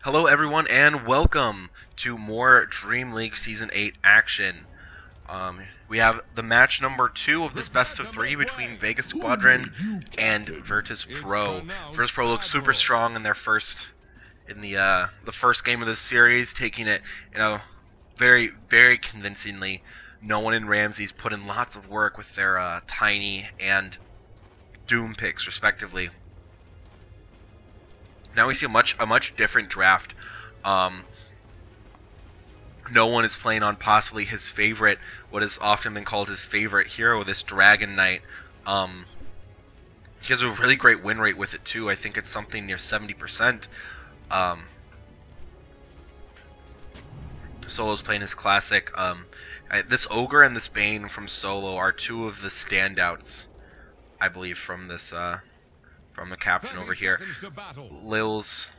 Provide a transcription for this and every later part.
Hello everyone and welcome to more Dream League Season 8 action. We have the match number 2 of this best of 3 between Vega Squadron and Virtus.Pro. Virtus.Pro looks super strong in their first the first game of this series, taking it, very, very convincingly. No one in Ramsey's put in lots of work with their Tiny and Doom picks respectively. Now we see a much different draft. No one is playing on possibly his favorite, what has often been called his favorite hero, this Dragon Knight. He has a really great win rate with it too. I think it's something near 70%. Solo's playing his classic. This Ogre and this Bane from Solo are two of the standouts, I believe, from this from the captain over here. Lil's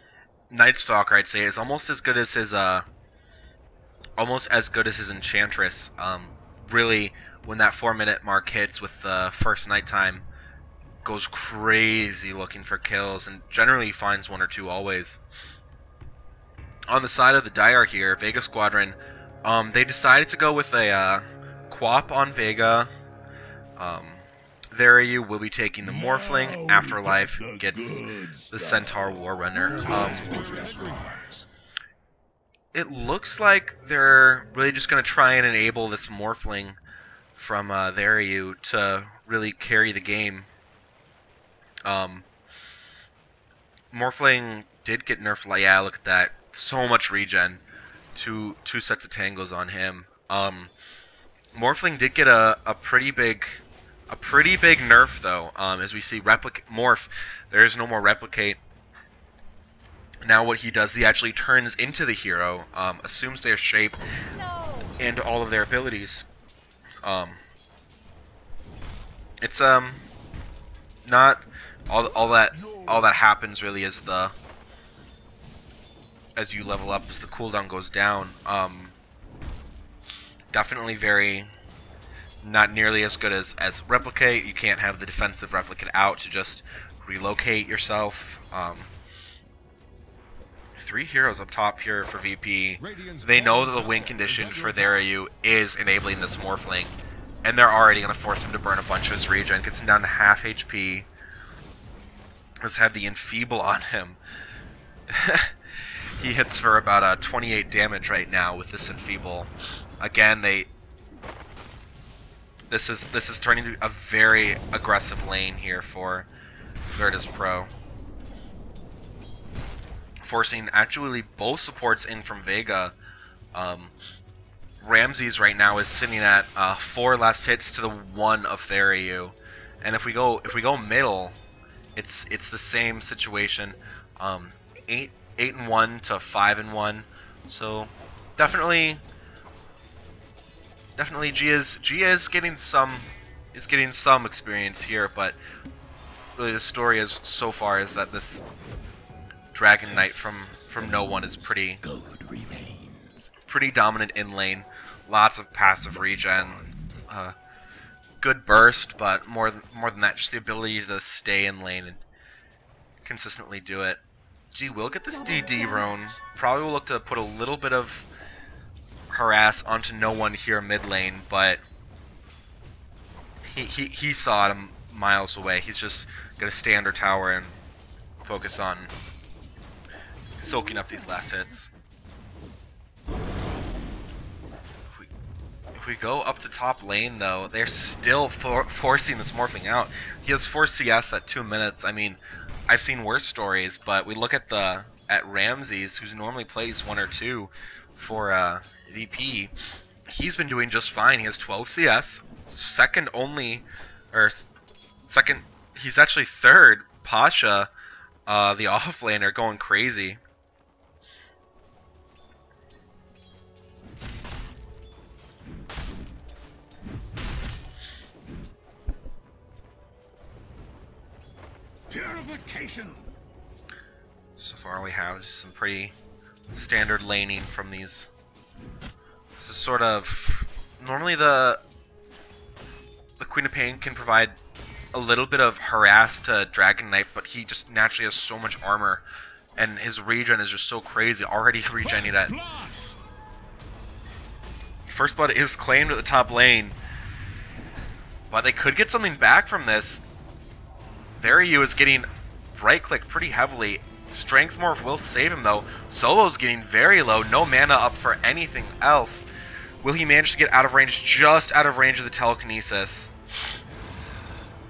Night Stalker, I'd say, is almost as good as his Enchantress. Really, when that 4-minute mark hits with the first nighttime, goes crazy looking for kills and generally finds one or two always. On the side of the Dire here, Vega Squadron, they decided to go with a Quap on Vega. There will be taking the Morphling. Afterlife gets the Centaur Warrunner. It looks like they're really just going to try and enable this Morphling from There to really carry the game. Morphling did get nerfed. Yeah, look at that. So much regen. Two sets of tangos on him. Morphling did get a pretty big nerf though. As we see Morph, there is no more Replicate. Now what he does, he actually turns into the hero, assumes their shape and all of their abilities. It's not all that happens really as you level up, as the cooldown goes down. Definitely not nearly as good as Replicate. You can't have the defensive Replicate out to just relocate yourself. 3 heroes up top here for VP. They know that the win condition for their AU is enabling this Morphling, and they're already going to force him to burn a bunch of his regen. Gets him down to half HP. Let's have the Enfeeble on him. He hits for about 28 damage right now with this Enfeeble. Again, this is turning into a very aggressive lane here for Virtus.Pro. Forcing actually both supports in from Vega. Ramsey's right now is sitting at 4 last hits to the 1 of their AU. And if we go middle, it's the same situation. 8-1 to 5-1. So definitely G is getting some experience here, but really the story is so far is that this Dragon Knight from no one is pretty dominant in lane. Lots of passive regen, good burst, but more than that, just the ability to stay in lane and consistently do it. G will get this DD rune. Probably will look to put a little bit of harass onto no one here mid lane, but he saw him miles away. He's just gonna stay under tower and focus on soaking up these last hits. If we go up to top lane though, they're still forcing this Morphling out. He has 4 CS at 2 minutes. I mean, I've seen worse stories, but we look at Ramsey's, who normally plays 1 or 2 for VP. He's been doing just fine. He has 12 CS. He's actually third. Pasha, the offlaner, going crazy. Purification. So far we have some pretty standard laning from these. This is sort of normally the Queen of Pain can provide a little bit of harass to Dragon Knight, but he just naturally has so much armor And his regen is just so crazy. Already regenning at... First blood is claimed at the top lane. But they could get something back from this. Varyu is getting right-clicked pretty heavily. Strength Morph will save him, though. Solo's getting very low. No mana up for anything else. Will he manage to get out of range? Just out of range of the telekinesis.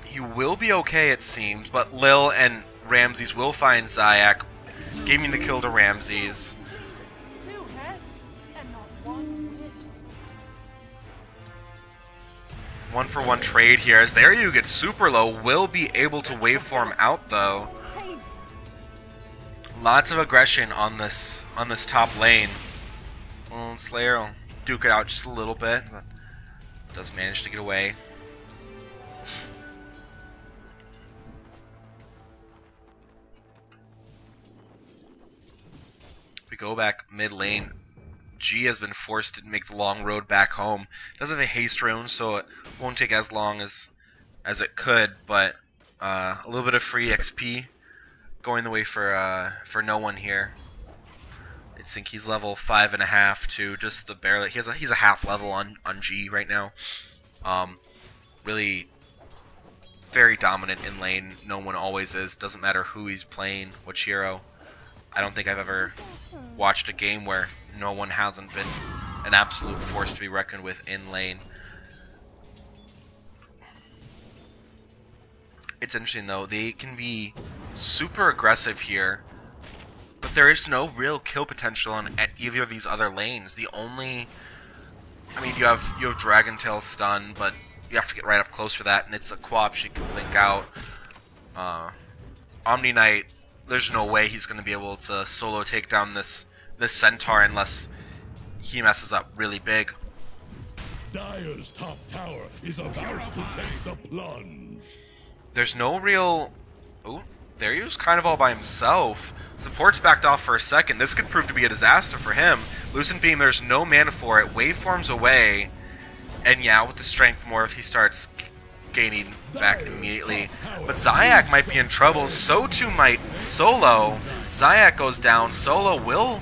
He will be okay, it seems. But Lil and Ramses will find Zayak, giving the kill to Ramses. One for one trade here, as there you get super low. Will be able to waveform out, though. Lots of aggression on this top lane. Well, Slayer will duke it out just a little bit, but does manage to get away. If we go back mid lane, G has been forced to make the long road back home. Does have a haste rune, so it won't take as long as it could, but a little bit of free XP going the way for no one here. I think he's level 5.5 to just the barely. He's a half level on G right now. Really very dominant in lane. No one always is. Doesn't matter who he's playing, which hero. I don't think I've ever watched a game where no one hasn't been an absolute force to be reckoned with in lane. It's interesting though, they can be super aggressive here, but there is no real kill potential on either of these other lanes. The only, I mean, you have Dragon Tail stun, but you have to get right up close for that, and it's a co-op she can blink out. Omni Knight, there's no way he's going to be able to solo take down this Centaur unless he messes up really big. Dire's top tower is about to take the plunge. There's no real... Oh, there he was kind of all by himself. Support's backed off for a second. This could prove to be a disaster for him. Lucent Beam, there's no mana for it. Waveforms away. And yeah, with the Strength Morph, he starts gaining back immediately. But Zayak might be in trouble. So too might Solo. Zayak goes down. Solo will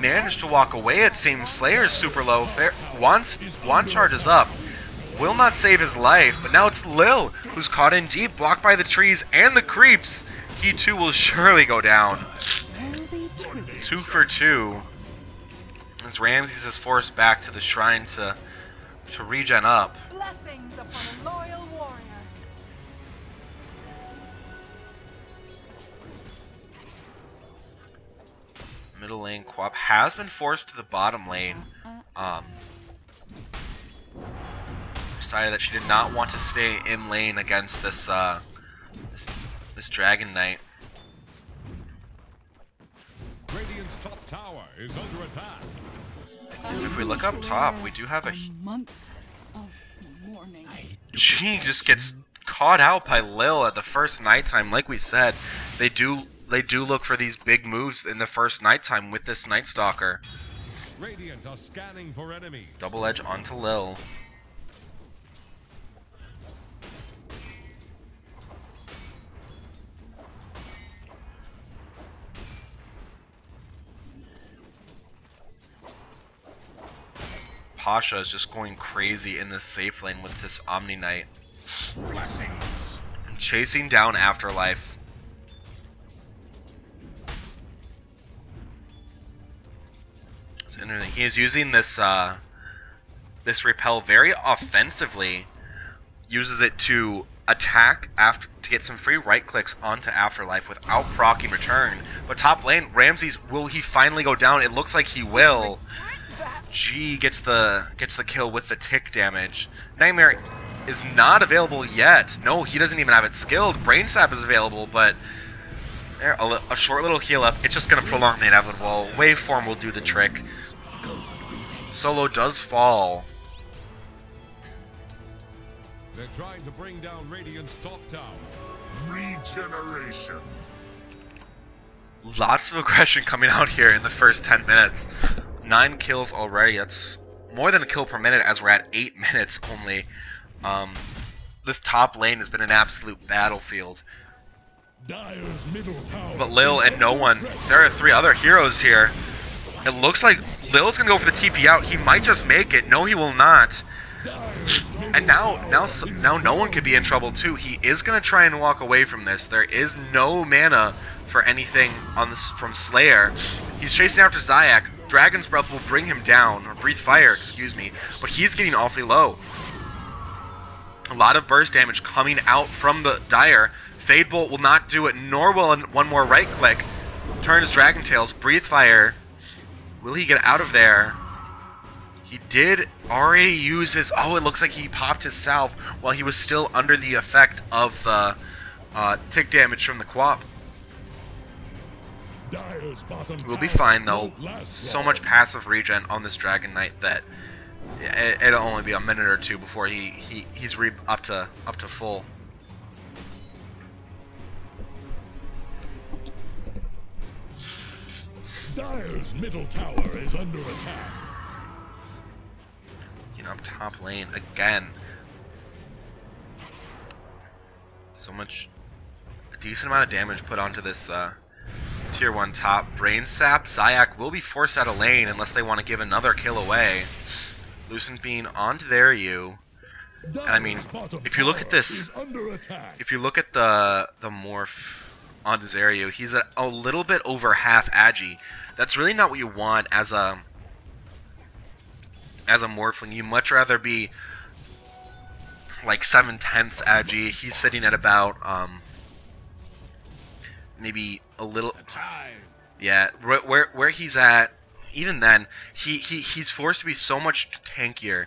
manage to walk away, it seems. Slayer's super low. Wand charges up. Will not save his life, but now it's Lil who's caught in deep, blocked by the trees and the creeps. He too will surely go down. 2 for 2. As Ramses is forced back to the shrine to regen up. Blessings upon a loyal warrior. Middle lane Quap has been forced to the bottom lane. Decided that she did not want to stay in lane against this this Dragon Knight. Radiant's top tower is under attack. And if we look up top, we do have a... Month of mourning. She just gets caught out by Lil at the first nighttime. Like we said, they do look for these big moves in the first nighttime with this Night Stalker. Radiant are scanning for enemies. Double edge onto Lil. Pasha is just going crazy in this safe lane with this Omni Knight. Chasing down Afterlife. It's interesting. He is using this this repel very offensively. Uses it to attack after to get some free right clicks onto Afterlife without proccing return. But top lane, Ramses, will he finally go down? It looks like he will. G gets the kill with the tick damage. Nightmare is not available yet. No, he doesn't even have it skilled. Brain Sap is available, but there, a short little heal up. It's just going to prolong the inevitable. Waveform will do the trick. Solo does fall. They're trying to bring down Radiant's top tower. Regeneration. Lots of aggression coming out here in the first 10 minutes. 9 kills already. That's more than a kill per minute as we're at 8 minutes only. This top lane has been an absolute battlefield. Dire's middle tower. But Lil and no one. There are 3 other heroes here. It looks like Lil's gonna go for the TP out. He might just make it. No, he will not. And now no one could be in trouble too. He is gonna try and walk away from this. There is no mana for anything on this from Slayer. He's chasing after Zayak. Dragon's Breath will bring him down, or Breathe Fire, excuse me. But he's getting awfully low. A lot of burst damage coming out from the Dire. Fade Bolt will not do it, nor will one more right click. Turns Dragon Tails. Breathe Fire. Will he get out of there? He did already use his... Oh, it looks like he popped his salve while he was still under the effect of the tick damage from the Quap. We'll be fine, though. So much passive regen on this Dragon Knight that it'll only be a minute or 2 before he's up to full. Dire's middle tower is under attack. You know, top lane again. So much, a decent amount of damage put onto this tier 1 top. Brain Sap. Zayak will be forced out of lane unless they want to give another kill away. Lucent Bean onto their U. And I mean, if you look at this, if you look at the morph on Zaryu, he's a little bit over half agi. That's really not what you want as a morphling. You much rather be like 7/10 agi. He's sitting at about maybe a little, yeah, where he's at. Even then, he's forced to be so much tankier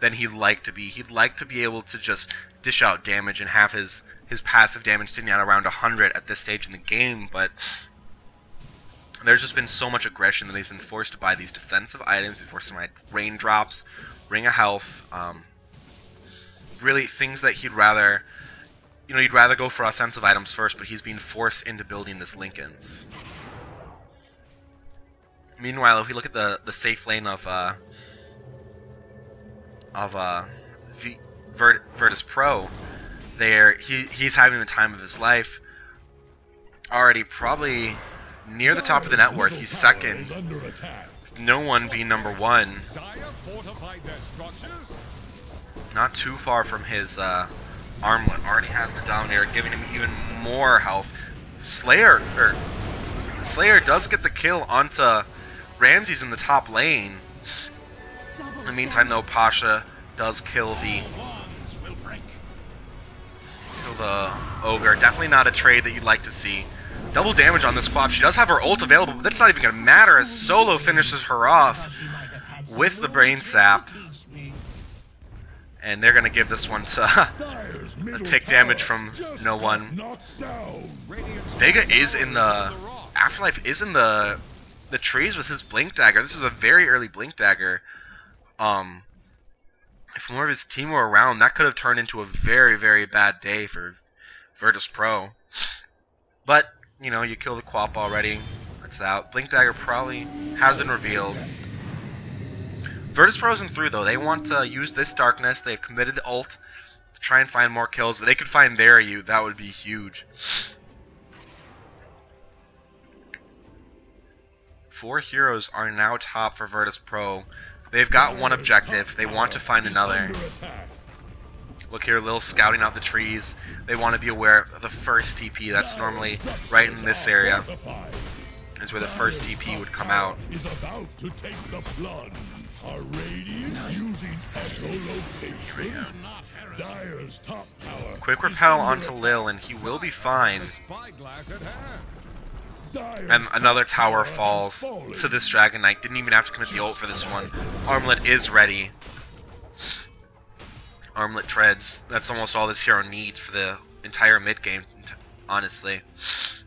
than he'd like to be. He'd like to be able to just dish out damage and have his passive damage sitting at around 100 at this stage in the game, but there's just been so much aggression that he's been forced to buy these defensive items. He's forced to buy raindrops, ring of health, really things that he'd rather, you know, he'd rather go for offensive items first, but he's being forced into building this Linken's. Meanwhile, if we look at the safe lane of Virtus.Pro, there he's having the time of his life. Already probably near the top of the net worth. He's second, with no one being number 1. Not too far from his armlet. Already has the Dominator, giving him even more health. Slayer does get the kill onto Ramses in the top lane. In the meantime, though, Pasha does kill the Ogre. Definitely not a trade that you'd like to see. Double damage on this Quap. She does have her ult available, but that's not even going to matter as Solo finishes her off with the Brain Sap. And they're going to give this one to a tick damage from no one. Vega is in the... Afterlife is in the trees with his Blink Dagger. This is a very early Blink Dagger. If more of his team were around, that could have turned into a very, very bad day for Virtus.Pro. But, you know, you kill the Quap already. That's out. Blink Dagger probably has been revealed. Virtus.Pro isn't through, though. They want to use this darkness. They've committed the ult to try and find more kills. But they could find their U. That would be huge. 4 heroes are now top for Virtus.Pro. They've got one objective. They want to find another. Look here, Lil scouting out the trees. They want to be aware of the first TP. That's normally right in this area. Is where the first TP would come out. Quick repel onto Lil, and he will be fine. And another tower falls to this Dragon Knight. Didn't even have to commit the ult for this one. Armlet is ready. Armlet treads. That's almost all this hero needs for the entire mid game, honestly.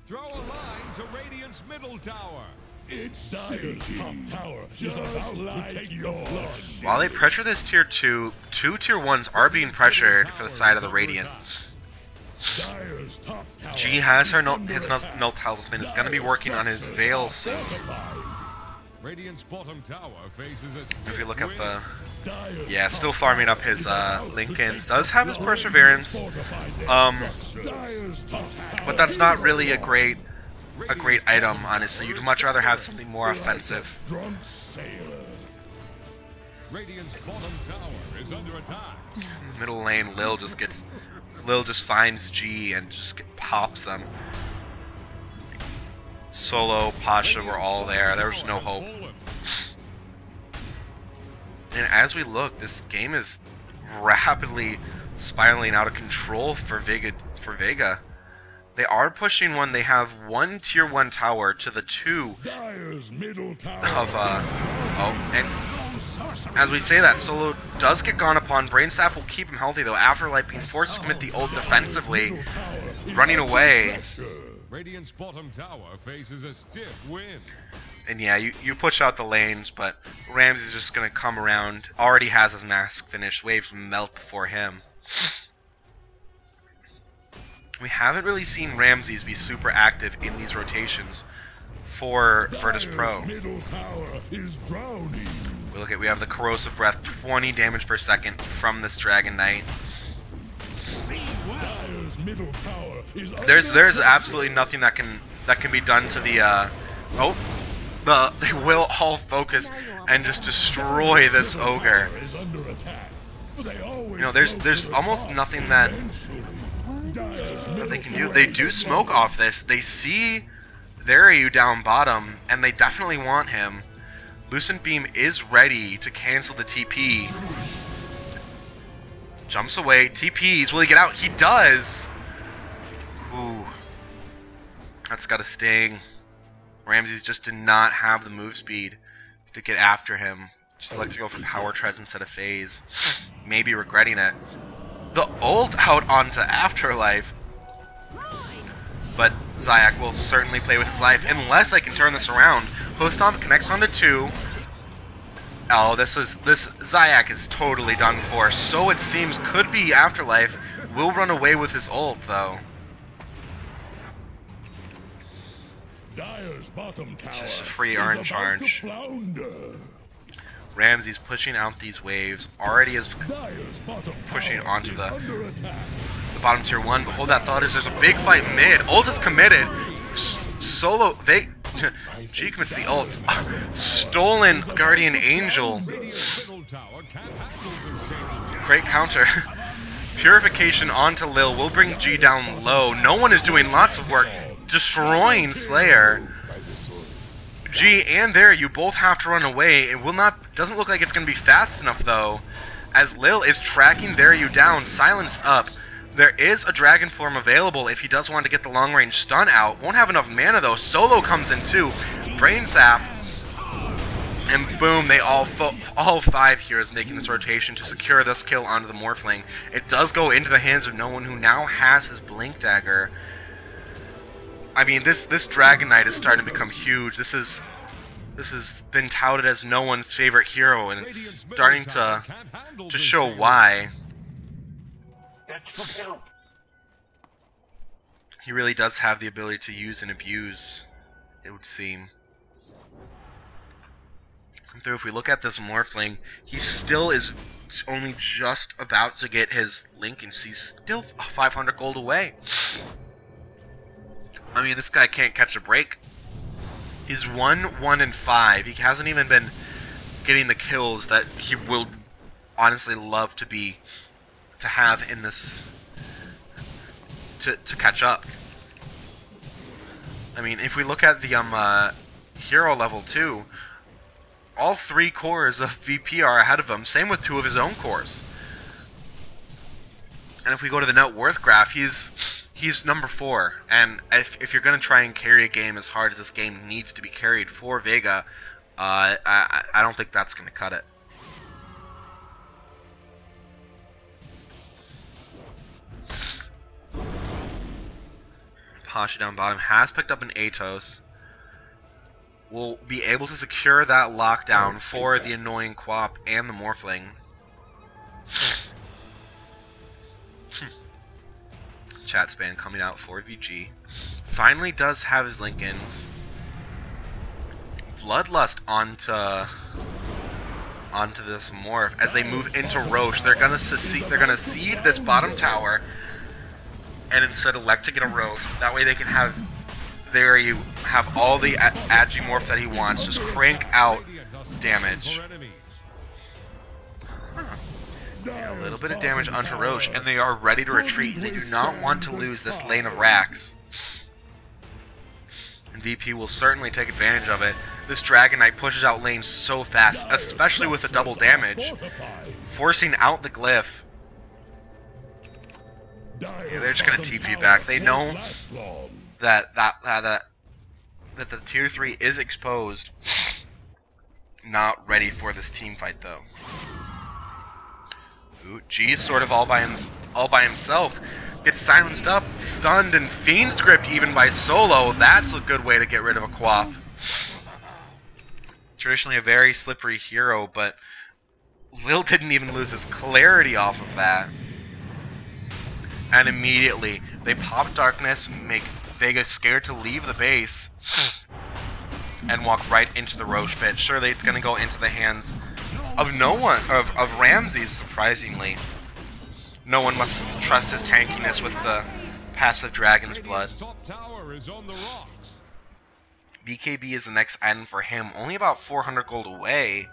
Throw a line to Radiant's middle tower. Its Dire's top tower is about to take the plunge. While they pressure this tier 2, 2 tier 1s are being pressured for the side of the Radiant. G has his null talisman, is going to be working on his Veil soon. Radiant's bottom tower faces a If you look at the... Dire's Yeah, still top farming up tower his is about to Lincolns. take Does have his the perseverance. Dire's top tower But that's not is really a about great item, honestly. You'd much rather have something more offensive. drunk sailor. Radiant's bottom tower is under attack. Middle lane, Lil just finds G and just pops them. Solo, Pasha were all there. There was no hope. And as we look, this game is rapidly spiraling out of control for Vega. They are pushing one. They have one tier 1 tower to the 2 Dire's middle tower of and as we say that, Solo does get gone upon. Brain Sap will keep him healthy though. Afterlife being forced to commit the ult defensively, running away. Radiant's bottom tower faces a stiff wind. And yeah, you push out the lanes, but Ramsey's just gonna come around. Already has his mask finished. Waves melt before him. We haven't really seen Ramses be super active in these rotations for Virtus.Pro. middle tower is drowning. We have the Corrosive Breath, 20 damage per second from this Dragon Knight. Dire's middle tower is There's absolutely nothing that can be done to the they will all focus and just destroy this ogre. is under attack. They always You know, there's almost nothing that they can do. They do smoke off this. They see Varyu down bottom, and they definitely want him. Lucent Beam is ready to cancel the TP. Jumps away. TPs. Will he get out? He does. Ooh. That's got to sting. Ramses just did not have the move speed to get after him. Just elects to go for power treads instead of phase. Maybe regretting it. The ult out onto Afterlife. But Zayak will certainly play with his life unless I can turn this around. Post Stomp connects onto 2. Oh, this Zayak is totally done for. So it seems could be Afterlife. Will run away with his ult though. Dire's bottom tower Just a free is orange about to charge. flounder. Ramsey's pushing out these waves. Already is Dire's bottom pushing tower onto is the under attack. bottom tier 1. But hold that thought, as there's a big fight mid. Ult is committed. Solo G commits the ult. Stolen Guardian Angel. Radiant's middle tower can't handle this game. Great counter. Purification onto Lil will bring G down low. No one is doing lots of work. Destroying Slayer. G and there, you both have to run away. It doesn't look like it's going to be fast enough though, as Lil is tracking there you down, silenced up. There is a dragon form available if he does want to get the long range stun out. Won't have enough mana though. Solo comes in too. Brain Sap. And boom, they all 5 heroes making this rotation to secure this kill onto the Morphling. It does go into the hands of no one, who now has his Blink Dagger. I mean, this Dragon Knight is starting to become huge. This has been touted as no one's favorite hero, and it's starting to show why. He really does have the ability to use and abuse, it would seem. If we look at this Morphling, he still is only just about to get his Lincoln. He's still 500 gold away. I mean, this guy can't catch a break. He's 1-1-5. He hasn't even been getting the kills that he will honestly love to have in this to catch up. I mean, if we look at the hero level 2, all 3 cores of VP are ahead of him. Same with 2 of his own cores. And if we go to the net worth graph, he's number 4. And if you're going to try and carry a game as hard as this game needs to be carried for Vega, I don't think that's going to cut it. Pasha down bottom has picked up an Atos. Will be able to secure that lockdown for the annoying Quap and the Morphling. Chat span coming out for VG. Finally does have his Lincolns. Bloodlust onto this morph as they move into Roche. They're gonna seed this bottom tower and instead elect to get a Roche. That way they can have all the Agimorph that he wants. Just crank out damage. A little bit of damage onto Roche, and they are ready to retreat. They do not want to lose this lane of racks. And VP will certainly take advantage of it. This Dragon Knight pushes out lanes so fast, especially with the double damage, forcing out the glyph. Yeah, they're just gonna TP back. They know that the tier 3 is exposed. Not ready for this team fight though. Ooh, G is sort of all by himself. Gets silenced up, stunned, and Fiend Script even by Solo. That's a good way to get rid of a Quap. Traditionally a very slippery hero, but Lil didn't even lose his clarity off of that. And immediately, they pop Darkness, make Vega scared to leave the base, and walk right into the Roche pit. Surely it's going to go into the hands of no one, of Ramses, surprisingly. No one must trust his tankiness with the passive Dragon's Blood. BKB is the next item for him, only about 400 gold away.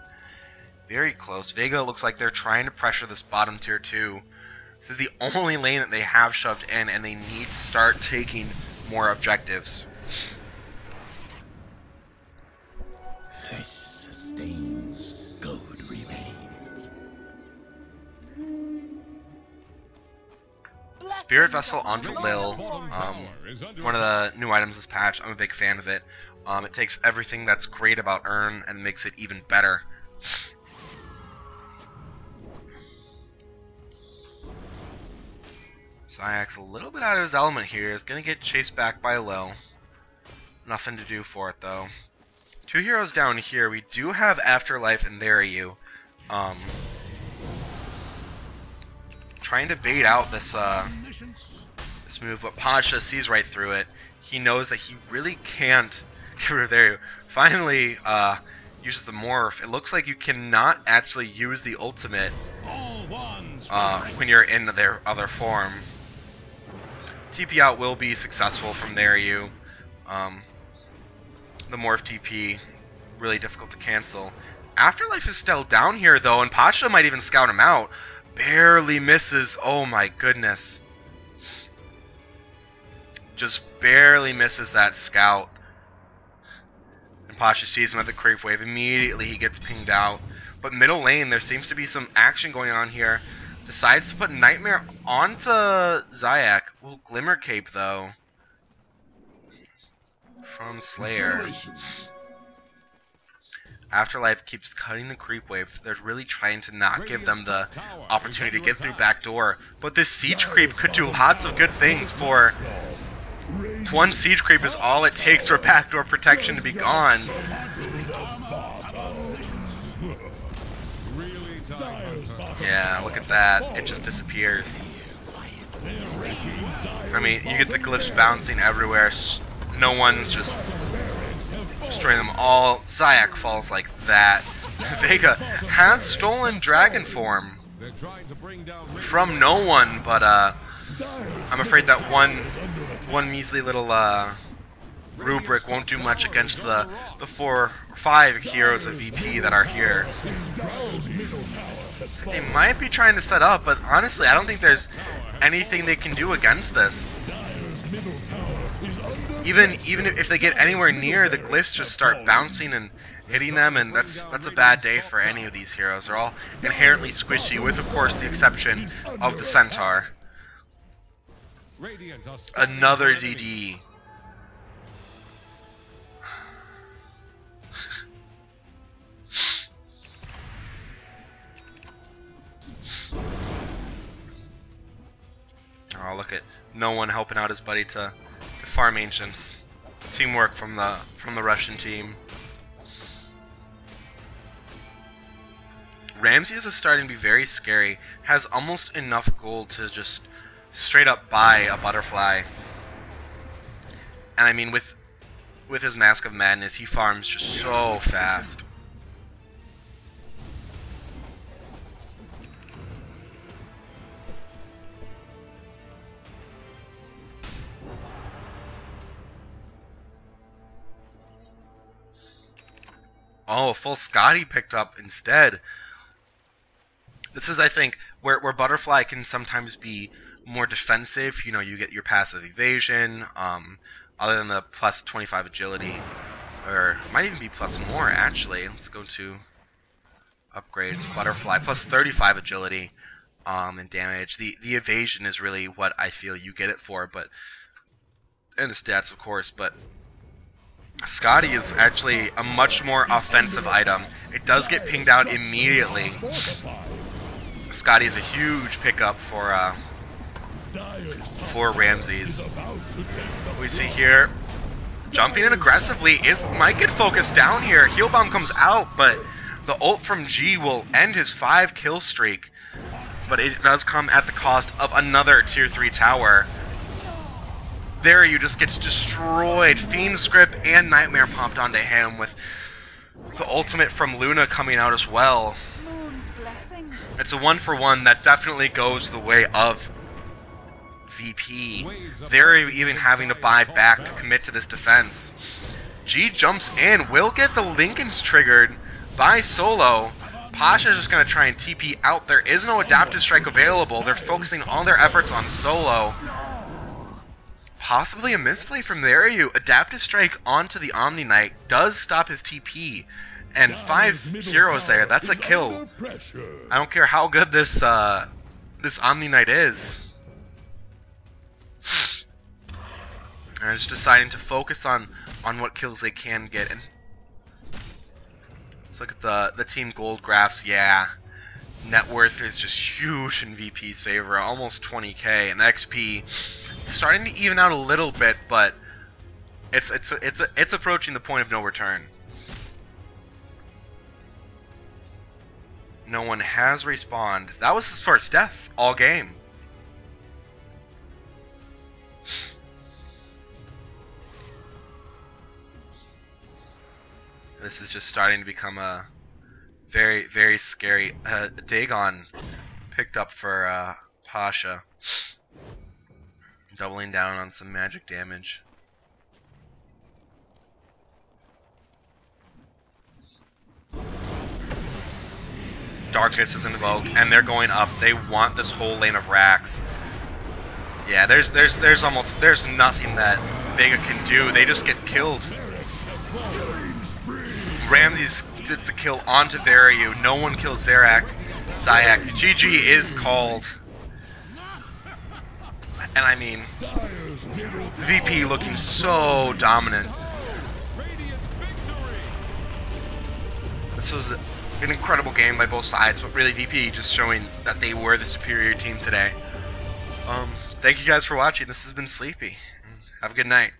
Very close. Vega looks like they're trying to pressure this bottom tier 2. This is the only lane that they have shoved in, and they need to start taking more objectives. Flesh sustains, gold remains. Spirit Vessel onto Lil, one of the new items this patch. I'm a big fan of it. It takes everything that's great about Urn and makes it even better. Zayak's a little bit out of his element here. Is going to get chased back by Lil. Nothing to do for it, though. Two heroes down here. We do have Afterlife and There You. Trying to bait out this this move, but Pasha sees right through it. He knows that he really can't get rid of There You. Finally, uses the morph. It looks like you cannot actually use the ultimate when you're in their other form. TP out will be successful from There You. The morph TP, really difficult to cancel. Afterlife is still down here though, and Pasha might even scout him out. Barely misses. Oh my goodness. Just barely misses that scout. And Pasha sees him at the creep wave. Immediately he gets pinged out. But middle lane, there seems to be some action going on here. Decides to put Nightmare onto Zayak. Will Glimmer Cape though. From Slayer. Afterlife keeps cutting the creep wave. They're really trying to not give them the opportunity to get through backdoor. But this siege creep could do lots of good things for... One siege creep is all it takes for backdoor protection to be gone. Yeah, look at that. It just disappears. I mean, you get the glyphs bouncing everywhere. No one's just destroying them all. Zayak falls like that. Vega has stolen dragon form from no one, but I'm afraid that one measly little rubric won't do much against the 4 or 5 heroes of VP that are here. So they might be trying to set up, but honestly, I don't think there's anything they can do against this. Even if they get anywhere near, the glyphs just start bouncing and hitting them, and that's a bad day for any of these heroes. They're all inherently squishy, with of course the exception of the Centaur. Another DD. Oh, look at no one helping out his buddy to farm Ancients. Teamwork from the Russian team. Ramses is starting to be very scary. Has almost enough gold to just straight up buy a butterfly. And I mean, with with his Mask of Madness, he farms just so fast. Oh, full Scotty picked up instead. This is, I think, where Butterfly can sometimes be more defensive. You know, you get your passive evasion, other than the plus 25 agility. Or might even be plus more, actually. Let's go to upgrades. Butterfly, plus 35 agility and damage. The evasion is really what I feel you get it for, but... and the stats, of course, but... Scotty is actually a much more offensive item. It does get pinged out immediately. Scotty is a huge pickup for Ramses. We see here, jumping in aggressively might get focused down here. Heal Bomb comes out, but the ult from G will end his 5 kill streak. But it does come at the cost of another tier 3 tower. There you just gets destroyed. Fiend Script and Nightmare popped onto him with the ultimate from Luna coming out as well. It's a 1-for-1 that definitely goes the way of VP. They're even having to buy back to commit to this defense. G jumps in, will get the Lincolns triggered by Solo. Pasha's just going to try and TP out. There is no Adaptive Strike available. They're focusing all their efforts on Solo. Possibly a misplay from there. Adaptive Strike onto the Omni Knight does stop his TP. And 5 heroes there. That's a kill. I don't care how good this Omni Knight is. They're just deciding to focus on what kills they can get. And let's look at the team gold graphs. Yeah, net worth is just huge in VP's favor. Almost 20k, and XP starting to even out a little bit, but it's approaching the point of no return. No one has respawned. That was his first death all game. This is just starting to become a very, very scary. Dagon picked up for Pasha. Doubling down on some magic damage. Darkness is invoked, and they're going up. They want this whole lane of racks. Yeah, there's nothing that Vega can do. They just get killed. Ramses gets the kill onto Theriu. No one kills Zayak. GG is called. And I mean, VP looking so dominant. This was an incredible game by both sides, but really VP just showing that they were the superior team today. Thank you guys for watching. This has been Sleepy. Have a good night.